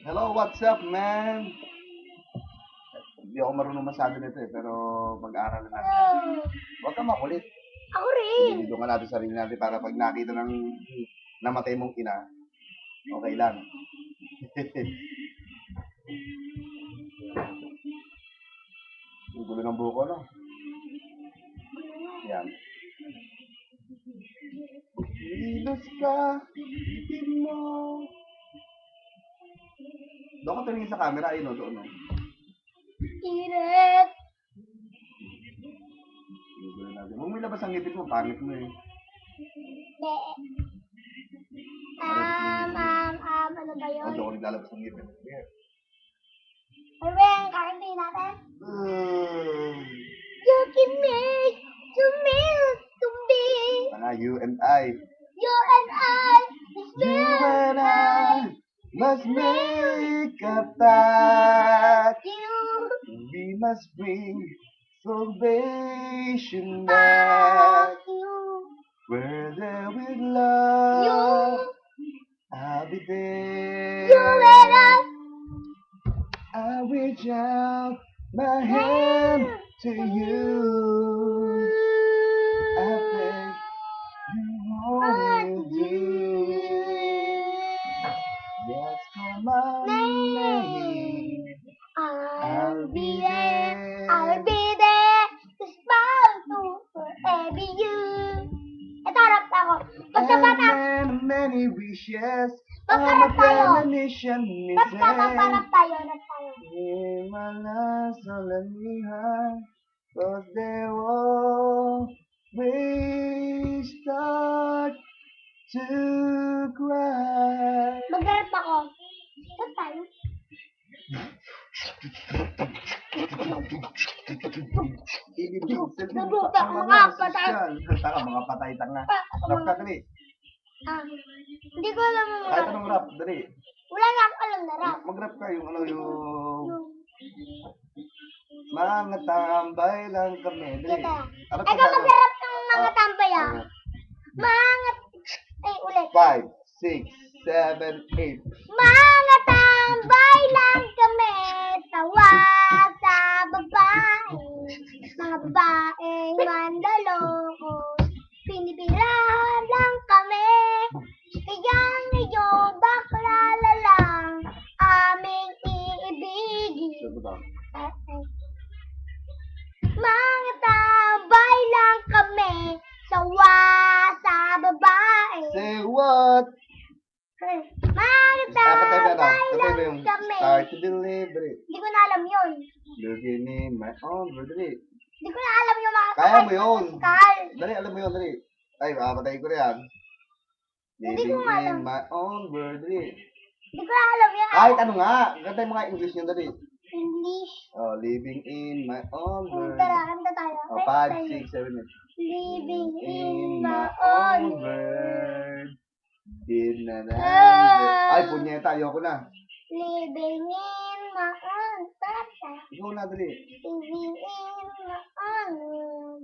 Hello, what's up, man? Hindi ako marunong masabi nito eh, pero mag-aaral na. Huwag kang makulit. Ako rin. Ibigyan ka natin sarili natin para pag nakita ng namatay mong ina, okay lang. Ang gulo ng buko, no? Yan. Kilos ka, itin mo. Doon ka tumingin sa camera, ayun o, doon o. Iret. Gulo natin. Huwag mo ilabas ang ngipin mo, pangit mo eh. Be. Ano ba yun? Huwag ako naglalabas ng ngipin. Yeah. Arwen, kakantin natin. You can make to me, to be. Tanga, you and I. You and I. You and I must make a pact. We must bring salvation back. Where there with love, I'll be there. You and I. I'll reach out my hand to you. I think you won't do. Yes, come on, name. I'll be there. I'll be there. To smile to forever you. Ito, harap ako. Pagkabata. And many wishes. Pagkarap tayo. Premonition Pagkapaparap tayo. Harap tayo. Malas alamihan, 'cause they always start to cry. Magharap ako. Harap tayo. Nabuta, mga patay. Tanga, mga patay tanga. Mga- Rap ka, dali. Hindi ko alam ang Kahit mga. anong rap, dali. Wala na ako alam na rap. Mag-rap ka yung mga tambay lang kami. Dali. Kita. Ano Ikaw magharap ng mga tambay ah. Mga... Ay, ulit. 5, 6, 7, 8. Mga tambay lang kami. Tawa sa babae. Mga babaeng mandaloko. Pinipirahan lang kami. Kaya ngayon baklala lang aming iibigin. Mga tambay lang kami. Sawa sa babae. Say what? Mga tambay lang kami. Start to deliver it. Hindi ko na alam yun. Looking in my own world. Dali. Hindi ko na alam yung mga Kaya mo yun. Pascal. Dali, alam mo yun. Dali. Ay, makapatay ko na yan. Hindi Living ko alam. in my own world. Dali. Hindi ko na alam yan. Kahit ano nga. Ganda yung mga English nyo. Dali. English. Oh, living in my own world. Tara, kanta tayo. Oh, 5, 6, 7, 8. Living In in my my own own world. Din na na. Ah. Ay, punyeta. Ayoko na. Living in my own tata. Ikaw na, dali. Living in my own world.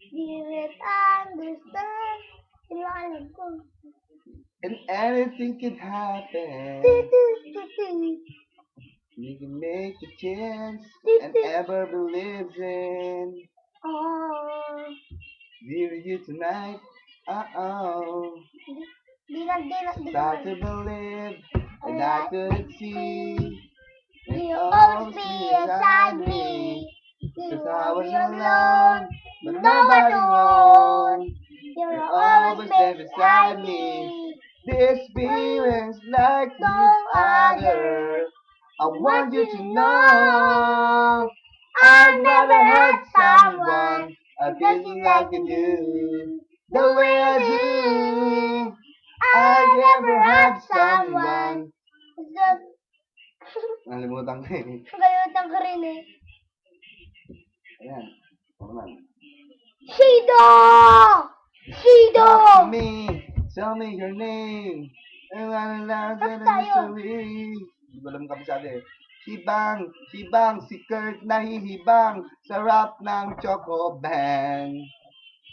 Didn't understand. Hindi ko alam ko. And anything can happen. Tu-tu-tu-tu. You can make a chance and ever believes in. Oh. Dear you tonight. Di na. Start to believe and I couldn't see. You always be beside me. Cause I was alone, but nobody home. You're You're always always there there beside beside me. me. This experience like No no other. other. I want you to know I've never had someone I feel like you do. The way I do. I've never had someone. Nalimutan ko eh. Kalimutan ko rin eh. Ayan. Normal. Shido! Shido! Talk to me. Tell me your name. Tapos tayo. Hindi ko alam kabisado eh. Hibang, si Kurt nahihibang sa rap ng Choco Bang.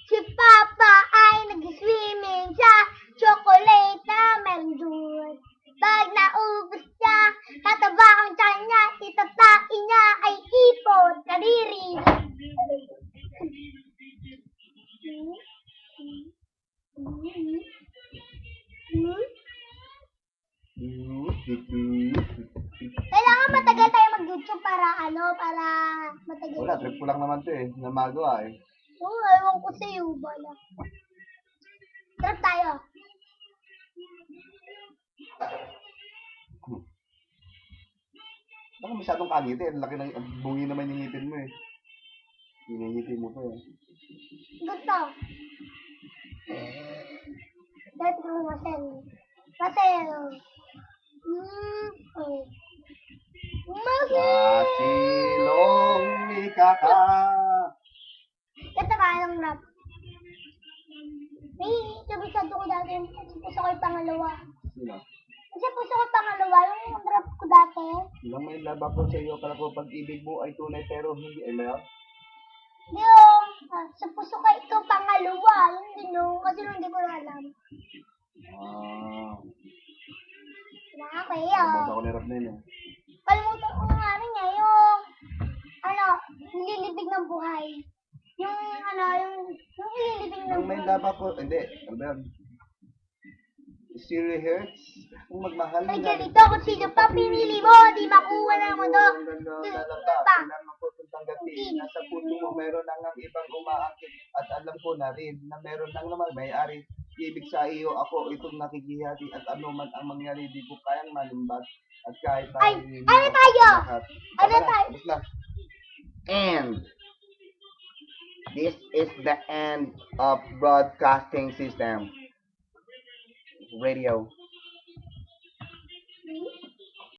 Si Papa ay nag-swimming sa chocolate na meron dun. Pag para matagal. Wala, trip ko lang naman to eh. Na magawa eh. Oo, ewan ko sa'yo, bala. Trip tayo. Baka masyadong kagiti. Ang laki ng ang bungi naman yung ngipin mo eh. Hinihiti mo to eh. Gusto. Dahil ko Marcel. Marcel. Oh. Marcel! Masilong ikaka. Ito kayang rap. May sabisado ko dati. Puso ko yung pangalawa. Sino? Kasi puso ko yung pangalawa. Yung rap ko dati. Ilang may laba ko sa iyo, kala ko pag-ibig mo ay tunay pero hindi ay meron. Yung sa puso ko ikaw pangalawa. Yun din no. Kasi nung hindi ko na alam. Ah, Nakakaya. nabasa ko na rap na yun eh. Kalimutan ko na nga rin niya. Yung nililibig ng buhay. Yung nililibig ng Nang may buhay. laba ko, hindi, ano ba yun? Zero hertz? Kung magmahal Ay, na- ganito kung sino pa pinili mo, di makuha na mo to. Ang ganda na lang ba? Kailangan ko itong tanggapin. Nasa puso mo meron nang ang ibang umaakit. At alam ko na rin na meron nang naman may-ari. Ibig sa iyo ako itong nakikihati at ano man ang mangyari di ko kayang malimbat. At kahit Ay, tayo hindi ano ako tayo? lahat. Ano Tama na, tayo? tapos na. And this is the end of broadcasting system. Radio.